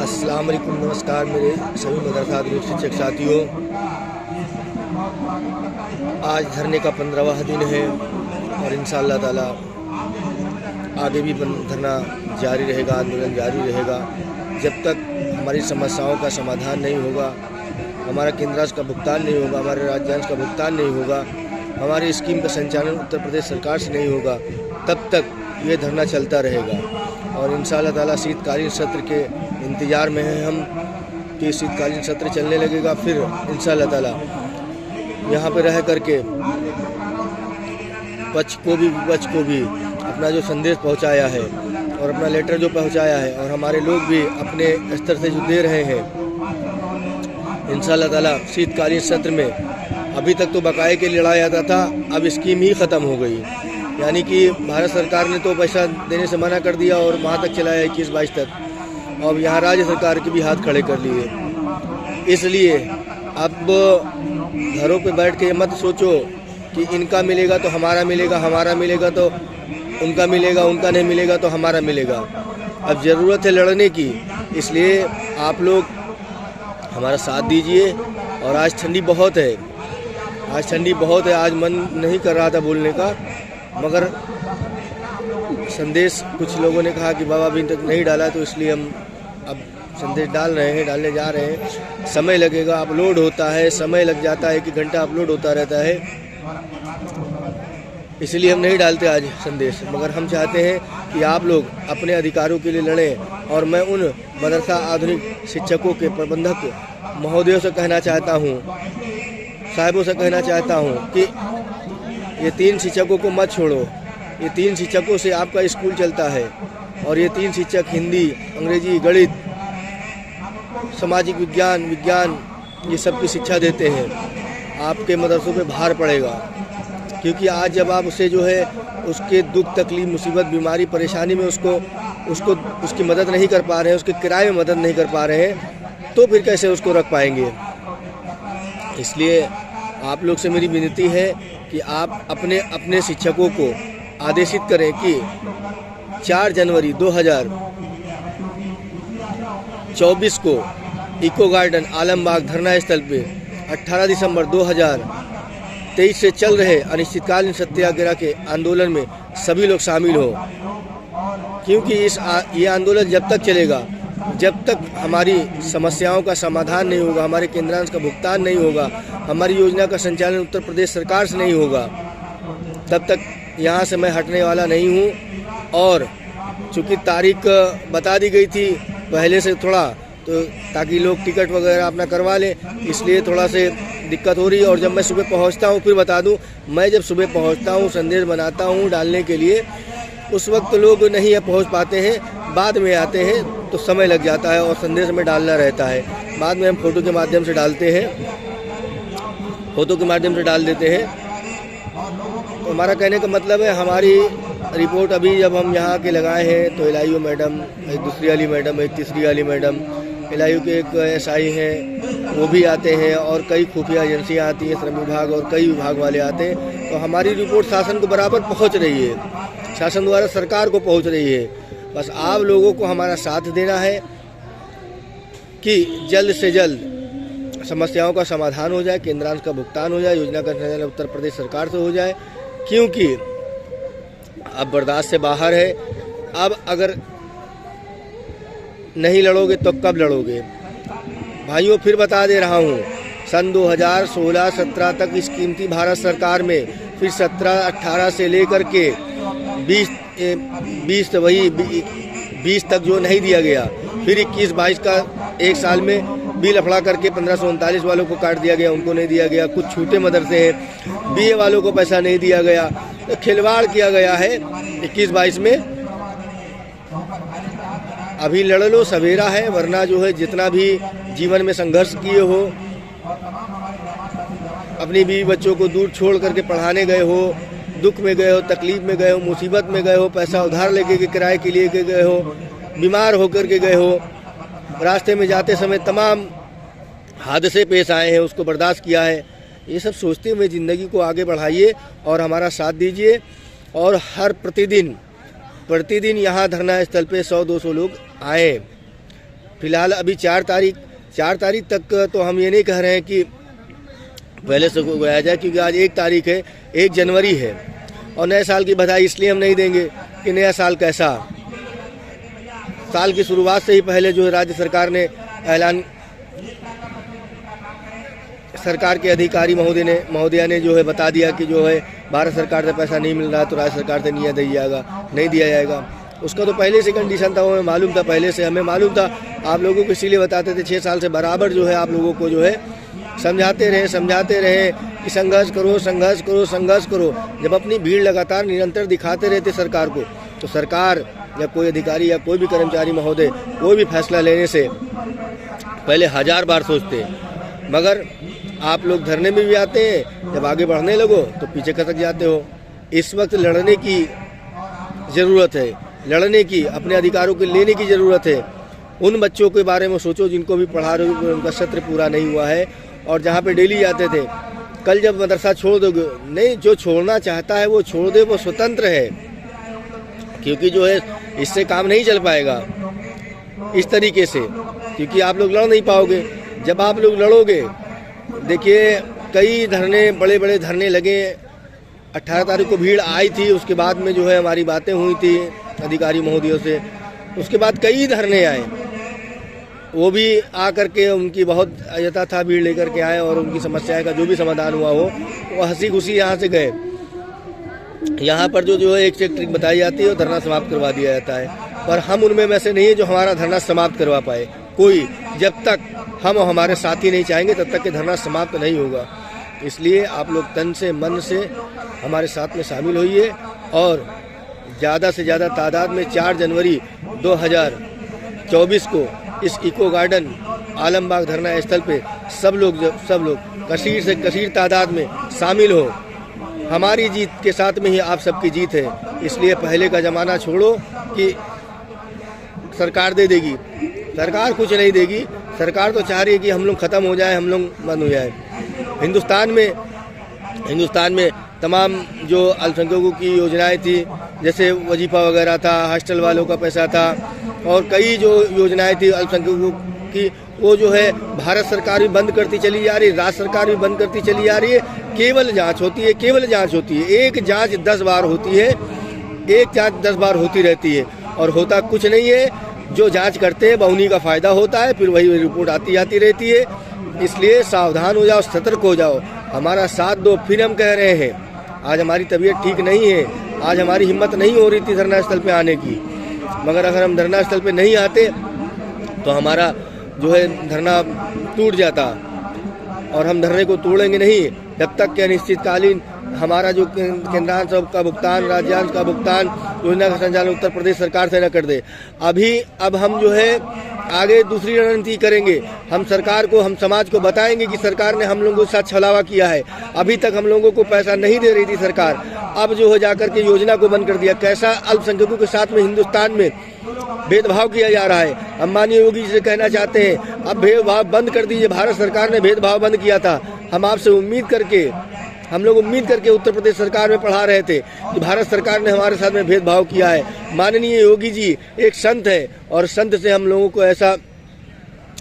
अस्सलाम वालेकुम, नमस्कार मेरे सभी मदरसा शिक्षक साथियों। आज धरने का 15वां दिन है और इंशाअल्लाह ताला आगे भी धरना जारी रहेगा, आंदोलन जारी रहेगा जब तक हमारी समस्याओं का समाधान नहीं होगा, हमारा केंद्रांश का भुगतान नहीं होगा, हमारे राज्यांश का भुगतान नहीं होगा, हमारी स्कीम का संचालन उत्तर प्रदेश सरकार से नहीं होगा, तब तक ये धरना चलता रहेगा। और इंशाअल्लाह ताला शीतकालीन सत्र के इंतज़ार में हैं हम कि शीतकालीन सत्र चलने लगेगा। फिर इंशाअल्लाह ताला यहाँ पर रह करके पक्ष को भी विपक्ष को भी अपना जो संदेश पहुँचाया है और अपना लेटर जो पहुँचाया है और हमारे लोग भी अपने स्तर से जो दे रहे हैं, इंशाअल्लाह ताला शीतकालीन सत्र में अभी तक तो बकाये के लिए लड़ाया जाता था, अब स्कीम ही ख़त्म हो गई। यानी कि भारत सरकार ने तो पैसा देने से मना कर दिया और वहाँ तक चलाया 21-22 तक। अब यहाँ राज्य सरकार के भी हाथ खड़े कर लिए। इसलिए अब घरों पे बैठ के मत सोचो कि इनका मिलेगा तो हमारा मिलेगा, हमारा मिलेगा तो उनका मिलेगा, उनका नहीं मिलेगा तो हमारा मिलेगा। अब ज़रूरत है लड़ने की, इसलिए आप लोग हमारा साथ दीजिए। और आज ठंडी बहुत है, आज ठंडी बहुत है, आज मन नहीं कर रहा था बोलने का, मगर संदेश कुछ लोगों ने कहा कि बाबा अभी तक नहीं डाला, तो इसलिए हम अब संदेश डालने जा रहे हैं। समय लगेगा, अपलोड होता है, समय लग जाता है, 1 घंटा अपलोड होता रहता है, इसलिए हम नहीं डालते आज संदेश। मगर हम चाहते हैं कि आप लोग अपने अधिकारों के लिए लड़ें। और मैं उन मदरसा आधुनिक शिक्षकों के प्रबंधक महोदयों से कहना चाहता हूँ, साहिबों से कहना चाहता हूँ कि ये 3 शिक्षकों को मत छोड़ो। ये 3 शिक्षकों से आपका स्कूल चलता है और ये 3 शिक्षक हिंदी, अंग्रेजी, गणित, सामाजिक विज्ञान ये सब की शिक्षा देते हैं। आपके मदरसों पे भार पड़ेगा, क्योंकि आज जब आप उसे जो है उसके दुख, तकलीफ, मुसीबत, बीमारी, परेशानी में उसकी मदद नहीं कर पा रहे हैं, उसके किराए में मदद नहीं कर पा रहे हैं, तो फिर कैसे उसको रख पाएंगे। इसलिए आप लोग से मेरी विनती है कि आप अपने शिक्षकों को आदेशित करें कि 4 जनवरी 2024 को इको गार्डन आलमबाग धरना स्थल पे 18 दिसंबर 2023 से चल रहे अनिश्चितकालीन सत्याग्रह के आंदोलन में सभी लोग शामिल हो। क्योंकि ये आंदोलन जब तक चलेगा, जब तक हमारी समस्याओं का समाधान नहीं होगा, हमारे केंद्रांश का भुगतान नहीं होगा, हमारी योजना का संचालन उत्तर प्रदेश सरकार से नहीं होगा, तब तक यहाँ से मैं हटने वाला नहीं हूँ। और चूँकि तारीख बता दी गई थी पहले से थोड़ा, तो ताकि लोग टिकट वगैरह अपना करवा लें, इसलिए थोड़ा से दिक्कत हो रही है। और जब मैं सुबह पहुँचता हूँ, फिर बता दूँ, मैं जब सुबह पहुँचता हूँ, संदेश बनाता हूँ डालने के लिए, उस वक्त लोग नहीं पहुँच पाते हैं, बाद में आते हैं तो समय लग जाता है और संदेश में डालना रहता है। बाद में हम फ़ोटो के माध्यम से डालते हैं, फ़ोटो के माध्यम से डाल देते हैं। तो हमारा कहने का मतलब है, हमारी रिपोर्ट अभी जब हम यहाँ के लगाए हैं तो LIO मैडम, एक दूसरी वाली मैडम, एक तीसरी वाली मैडम, LIO के एक SI हैं, वो भी आते हैं, और कई खुफिया एजेंसियाँ आती हैं, श्रम विभाग और कई विभाग वाले आते हैं। तो हमारी रिपोर्ट शासन को बराबर पहुँच रही है, शासन द्वारा सरकार को पहुँच रही है। बस आप लोगों को हमारा साथ देना है कि जल्द से जल्द समस्याओं का समाधान हो जाए, केंद्रांश का भुगतान हो जाए, योजना का संचालन उत्तर प्रदेश सरकार से हो जाए। क्योंकि अब बर्दाश्त से बाहर है। अब अगर नहीं लड़ोगे तो कब लड़ोगे भाइयों? फिर बता दे रहा हूँ, सन 2016-17 तक स्कीम थी भारत सरकार में, फिर 17-18 से लेकर के 20 तक जो नहीं दिया गया, फिर 21-22 का एक साल में बिल लफड़ा करके 1539 वालों को काट दिया गया, उनको नहीं दिया गया। कुछ छोटे मदरसे हैं, BA वालों को पैसा नहीं दिया गया, तो खिलवाड़ किया गया है 21-22 में। अभी लड़ लो, सवेरा है, वरना जो है जितना भी जीवन में संघर्ष किए हो, अपनी बीवी बच्चों को दूर छोड़ करके पढ़ाने गए हो, दुख में गए हो, तकलीफ में गए हो, मुसीबत में गए हो, पैसा उधार लेके के किराए के लिए गए हो, बीमार होकर के गए हो, रास्ते में जाते समय तमाम हादसे पेश आए हैं, उसको बर्दाश्त किया है। ये सब सोचते हुए ज़िंदगी को आगे बढ़ाइए और हमारा साथ दीजिए। और हर प्रतिदिन यहाँ धरना स्थल पे 100-200 लोग आए। फिलहाल अभी 4 तारीख तक तो हम ये नहीं कह रहे हैं कि पहले से उगाया जाए, क्योंकि आज 1 तारीख है, 1 जनवरी है। और नए साल की बधाई इसलिए हम नहीं देंगे कि नया साल कैसा, साल की शुरुआत से ही पहले जो है राज्य सरकार ने ऐलान, सरकार के अधिकारी महोदया ने जो है बता दिया कि जो है भारत सरकार से पैसा नहीं मिल रहा तो राज्य सरकार से नहीं दिया जाएगा। उसका तो पहले से कंडीशन था, वो हमें मालूम था, पहले से हमें मालूम था। आप लोगों को इसीलिए बताते थे 6 साल से बराबर जो है आप लोगों को जो है समझाते रहे कि संघर्ष करो। जब अपनी भीड़ लगातार निरंतर दिखाते रहते सरकार को, तो सरकार या कोई अधिकारी या कोई भी कर्मचारी महोदय कोई भी फैसला लेने से पहले 1000 बार सोचते। मगर आप लोग धरने में भी आते हैं, जब आगे बढ़ने लगो तो पीछे खसक जाते हो। इस वक्त लड़ने की ज़रूरत है, अपने अधिकारों को लेने की ज़रूरत है। उन बच्चों के बारे में सोचो जिनको भी पढ़ा रहे हो, उनका सत्र पूरा नहीं हुआ है और जहाँ पे डेली जाते थे। कल जब मदरसा छोड़ दोगे, नहीं, जो छोड़ना चाहता है वो छोड़ दे, वो स्वतंत्र है, क्योंकि जो है इससे काम नहीं चल पाएगा इस तरीके से, क्योंकि आप लोग लड़ नहीं पाओगे। जब आप लोग लड़ोगे, देखिए कई धरने, बड़े धरने लगे। 18 तारीख को भीड़ आई थी, उसके बाद में जो है हमारी बातें हुई थी अधिकारी महोदयों से, उसके बाद कई धरने आए, वो भी आ करके उनकी बहुत यथा भीड़ लेकर के आए और उनकी समस्या का जो भी समाधान हुआ हो वो हंसी खुशी यहाँ से गए। यहाँ पर जो है एक से एक ट्रिक बताई जाती है और धरना समाप्त करवा दिया जाता है, पर हम उनमें में से नहीं है जो हमारा धरना समाप्त करवा पाए कोई। जब तक हम और हमारे साथी नहीं चाहेंगे तब तक के धरना समाप्त नहीं होगा। इसलिए आप लोग तन से मन से हमारे साथ में शामिल होइए और ज़्यादा से ज़्यादा तादाद में 4 जनवरी 2024 को इस इको गार्डन आलमबाग धरना स्थल पे सब लोग कसीर से कसीर तादाद में शामिल हो। हमारी जीत के साथ में ही आप सबकी जीत है। इसलिए पहले का ज़माना छोड़ो कि सरकार दे देगी, सरकार कुछ नहीं देगी। सरकार तो चाह रही है कि हम लोग ख़त्म हो जाए, हम लोग बंद हो जाए। हिंदुस्तान में तमाम जो अल्पसंख्यकों की योजनाएं थी, जैसे वजीफ़ा वगैरह था, हॉस्टल वालों का पैसा था और कई जो योजनाएं थी अल्पसंख्यकों की, वो जो है भारत सरकार भी बंद करती चली जा रही है, राज्य सरकार भी बंद करती चली जा रही है। केवल जांच होती है, एक जांच 10 बार होती है, एक जांच 10 बार होती रहती है और होता कुछ नहीं है। जो जांच करते हैं उन्हीं का फ़ायदा होता है, फिर वही रिपोर्ट आती रहती है। इसलिए सावधान हो जाओ, सतर्क हो जाओ, हमारा साथ दो। फिर हम कह रहे हैं, आज हमारी तबीयत ठीक नहीं है, आज हमारी हिम्मत नहीं हो रही थी धरना स्थल पे आने की, मगर अगर हम धरना स्थल पे नहीं आते तो हमारा जो है धरना टूट जाता और हम धरने को तोड़ेंगे नहीं जब तक कि अनिश्चितकालीन हमारा जो केंद्रांश का भुगतान, राज्यांश का भुगतान, योजना का संचालन उत्तर प्रदेश सरकार से न कर दे। अब हम जो है आगे दूसरी रणनीति करेंगे। हम सरकार को, हम समाज को बताएंगे कि सरकार ने हम लोगों के साथ छलावा किया है। अभी तक हम लोगों को पैसा नहीं दे रही थी सरकार, अब जो है जाकर के योजना को बंद कर दिया। कैसा अल्पसंख्यकों के साथ में हिंदुस्तान में भेदभाव किया जा रहा है। हम माननीय योगी जी से कहना चाहते हैं, अब भेदभाव बंद कर दीजिए। भारत सरकार ने भेदभाव बंद किया था। हम लोग उम्मीद करके उत्तर प्रदेश सरकार में पढ़ा रहे थे कि भारत सरकार ने हमारे साथ में भेदभाव किया है। माननीय योगी जी एक संत है और संत से हम लोगों को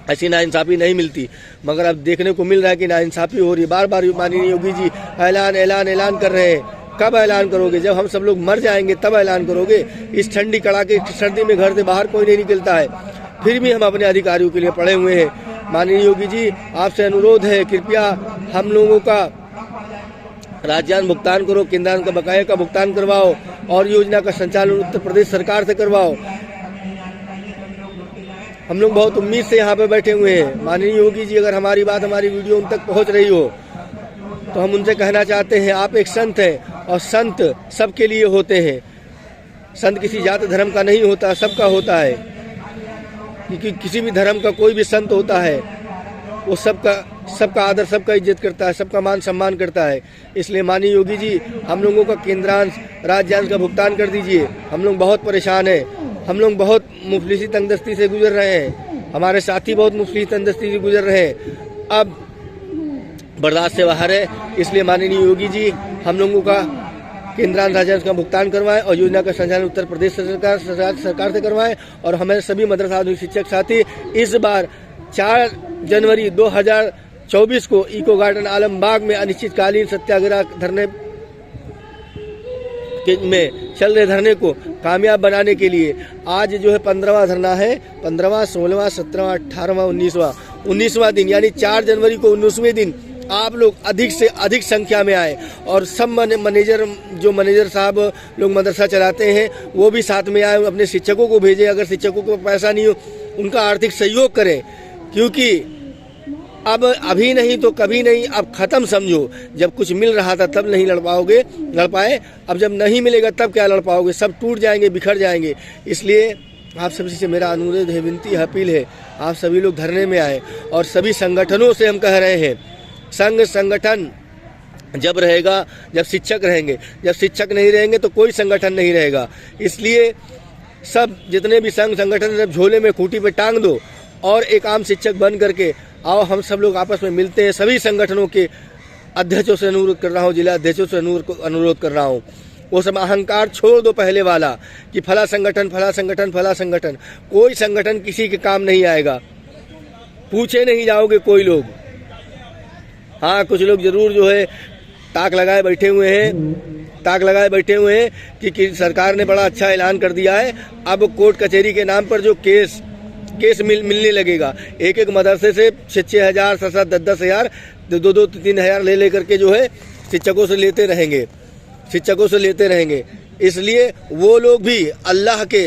ऐसी नाइंसाफ़ी नहीं मिलती, मगर अब देखने को मिल रहा है कि नाइंसाफ़ी हो रही है। बार बार माननीय योगी जी ऐलान कर रहे हैं। कब ऐलान करोगे? जब हम सब लोग मर जाएंगे तब ऐलान करोगे। इस ठंडी कड़ाके सर्दी में घर से बाहर कोई नहीं निकलता है, फिर भी हम अपने अधिकारियों के लिए पड़े हुए हैं। माननीय योगी जी, आपसे अनुरोध है, कृपया हम लोगों का राज्यांश भुगतान करो, केंद्रांश का बकाया का भुगतान करवाओ और योजना का संचालन उत्तर प्रदेश सरकार से करवाओ। हम लोग बहुत उम्मीद से यहाँ पे बैठे हुए हैं। माननीय योगी जी, अगर हमारी बात, हमारी वीडियो उन तक पहुँच रही हो तो हम उनसे कहना चाहते हैं, आप एक संत हैं और संत सबके लिए होते हैं। संत किसी जाति धर्म का नहीं होता, सबका होता है। क्योंकि किसी भी धर्म का कोई भी संत होता है, वो सबका आदर, सबका इज्जत करता है, सबका मान सम्मान करता है। इसलिए माननीय योगी जी, हम लोगों का केंद्रांश, राज्यांश का भुगतान कर दीजिए। हम लोग बहुत परेशान हैं, हम लोग बहुत मुफलिसी तंगदस्ती से गुजर रहे हैं, हमारे साथी बहुत मुफलिसी तंगदस्ती से गुजर रहे हैं। अब बर्दाश्त से बाहर है। इसलिए माननीय योगी जी, हम लोगों का केंद्रांतरण राजस्व का भुगतान करवाएं और योजना का संचालन उत्तर प्रदेश सरकार से करवाएं। और हमारे सभी मदरसा आधुनिक शिक्षक साथी इस बार 4 जनवरी 2024 को इको गार्डन आलमबाग में अनिश्चितकालीन सत्याग्रह धरने में चल रहे धरने को कामयाब बनाने के लिए आज जो है 15वां धरना है, 15वां, 16वां, 17वां, 18वां, 19वां दिन यानी 4 जनवरी को 19वें दिन आप लोग अधिक से अधिक संख्या में आए और सब मैनेजर साहब लोग मदरसा चलाते हैं वो भी साथ में आए, अपने शिक्षकों को भेजें। अगर शिक्षकों को पैसा नहीं हो उनका आर्थिक सहयोग करें, क्योंकि अब अभी नहीं तो कभी नहीं, अब ख़त्म समझो। जब कुछ मिल रहा था तब नहीं लड़ पाए, अब जब नहीं मिलेगा तब क्या लड़ पाओगे, सब टूट जाएंगे, बिखर जाएंगे। इसलिए आप सभी से मेरा अनुरोध है, विनती है, अपील है, आप सभी लोग धरने में आए। और सभी संगठनों से हम कह रहे हैं, संगठन जब रहेगा जब शिक्षक रहेंगे, जब शिक्षक नहीं रहेंगे तो कोई संगठन नहीं रहेगा। इसलिए सब जितने भी संगठन जब झोले में खूंटी पे टांग दो और एक आम शिक्षक बन करके आओ, हम सब लोग आपस में मिलते हैं। सभी संगठनों के अध्यक्षों से अनुरोध कर रहा हूँ, जिला अध्यक्षों से अनुरोध कर रहा हूँ, वो सब अहंकार छोड़ दो पहले वाला कि फला संगठन फला संगठन फला संगठन। कोई संगठन किसी के काम नहीं आएगा, पूछे नहीं जाओगे कोई लोग। हाँ, कुछ लोग जरूर जो है ताक लगाए बैठे हुए हैं कि सरकार ने बड़ा अच्छा ऐलान कर दिया है, अब कोर्ट कचहरी के नाम पर जो केस मिलने लगेगा। एक मदरसे से 6,000, 7,000, 10,000, 2,000, 3,000 ले करके जो है शिक्षकों से लेते रहेंगे। इसलिए वो लोग भी अल्लाह के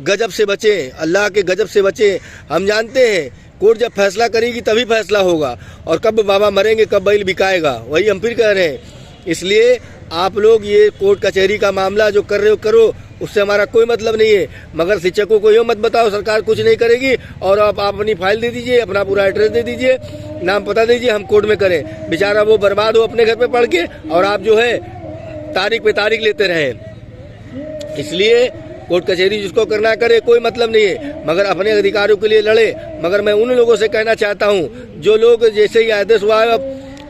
गजब से बचें। हम जानते हैं कोर्ट जब फैसला करेगी तभी फैसला होगा, और कब बाबा मरेंगे कब बैल बिकाएगा, वही हम फिर कह रहे हैं। इसलिए आप लोग ये कोर्ट कचहरी का मामला जो कर रहे हो करो, उससे हमारा कोई मतलब नहीं है, मगर शिक्षकों को ये मत बताओ सरकार कुछ नहीं करेगी और आप अपनी फाइल दे दीजिए, अपना पूरा एड्रेस दे दीजिए, नाम पता दीजिए, हम कोर्ट में करें। बेचारा वो बर्बाद हो अपने घर पे पढ़ के और आप जो है तारीख पे तारीख लेते रहें। इसलिए कोर्ट कचहरी जिसको करना करे, कोई मतलब नहीं है, मगर अपने अधिकारों के लिए लड़े। मगर मैं उन लोगों से कहना चाहता हूँ जो लोग जैसे ही आदेश हुआ है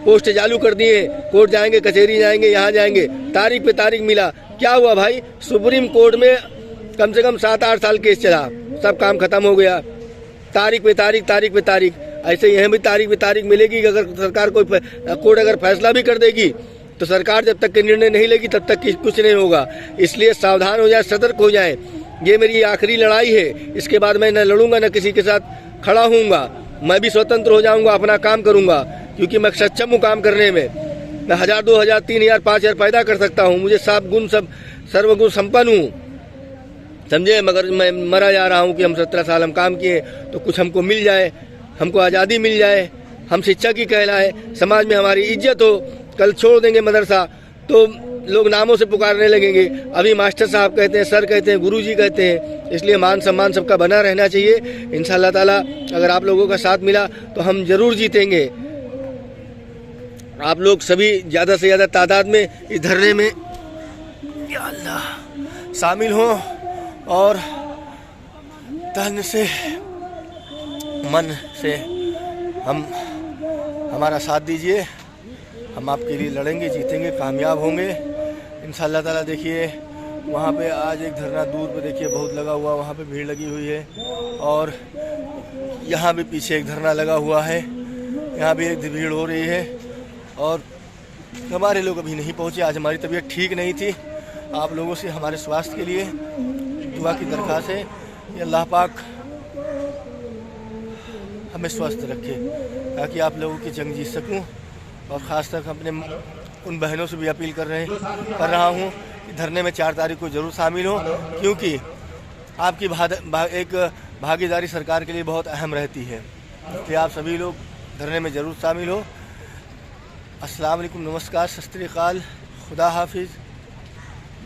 पोस्ट चालू कर दिए, कोर्ट जाएंगे, कचहरी जाएंगे, यहाँ जाएंगे, तारीख पे तारीख मिला। क्या हुआ भाई, सुप्रीम कोर्ट में कम से कम 7-8 साल केस चला, सब काम खत्म हो गया। तारीख पे तारीख ऐसे यहाँ भी तारीख पे तारीख मिलेगी कि अगर सरकार कोर्ट अगर फैसला भी कर देगी तो सरकार जब तक के निर्णय नहीं लेगी तब तक कुछ नहीं होगा। इसलिए सावधान हो जाए, सतर्क हो जाए। ये मेरी आखिरी लड़ाई है, इसके बाद मैं न लड़ूंगा न किसी के साथ खड़ा हूँगा। मैं भी स्वतंत्र हो जाऊँगा, अपना काम करूँगा, क्योंकि मैं सक्षम हूँ काम करने में। मैं 1,000, 2,000, 3,000, 5,000 पैदा कर सकता हूँ, मुझे सर्वगुण संपन्न हूँ, समझे। मगर मैं मरा जा रहा हूँ कि हम 17 साल हम काम किए तो कुछ हमको मिल जाए, हमको आज़ादी मिल जाए, हम शिक्षक ही कहलाए, समाज में हमारी इज्जत हो। कल छोड़ देंगे मदरसा तो लोग नामों से पुकारने लगेंगे। अभी मास्टर साहब कहते हैं, सर कहते हैं, गुरुजी कहते हैं। इसलिए मान सम्मान सबका बना रहना चाहिए। इंशाअल्लाह ताला अगर आप लोगों का साथ मिला तो हम जरूर जीतेंगे। आप लोग सभी ज़्यादा से ज़्यादा तादाद में इस धरने में या अल्लाह शामिल हों और तन से मन से हमारा साथ दीजिए। हम आपके लिए लड़ेंगे, जीतेंगे, कामयाब होंगे इंशाअल्लाह ताला। देखिए वहाँ पे आज एक धरना दूर पे देखिए बहुत लगा हुआ, वहाँ पे भीड़ लगी हुई है, और यहाँ भी पीछे एक धरना लगा हुआ है, यहाँ भी एक भीड़ हो रही है। और हमारे लोग अभी नहीं पहुँचे, आज हमारी तबीयत ठीक नहीं थी। आप लोगों से हमारे स्वास्थ्य के लिए दुआ की दरख्वास्त है कि अल्लाह पाक हमें स्वस्थ रखे ताकि आप लोगों की जंग जीत सकूं। और ख़ास तक अपने उन बहनों से भी अपील कर रहा हूं कि धरने में 4 तारीख को ज़रूर शामिल हो, क्योंकि आपकी एक भागीदारी सरकार के लिए बहुत अहम रहती है। इसलिए आप सभी लोग धरने में ज़रूर शामिल हो। अस्सलाम वालेकुम, नमस्कार, सत श्री अकाल, खुदा हाफिज़,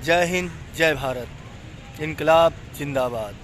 जय हिंद, जय भारत, इनकलाब जिंदाबाद।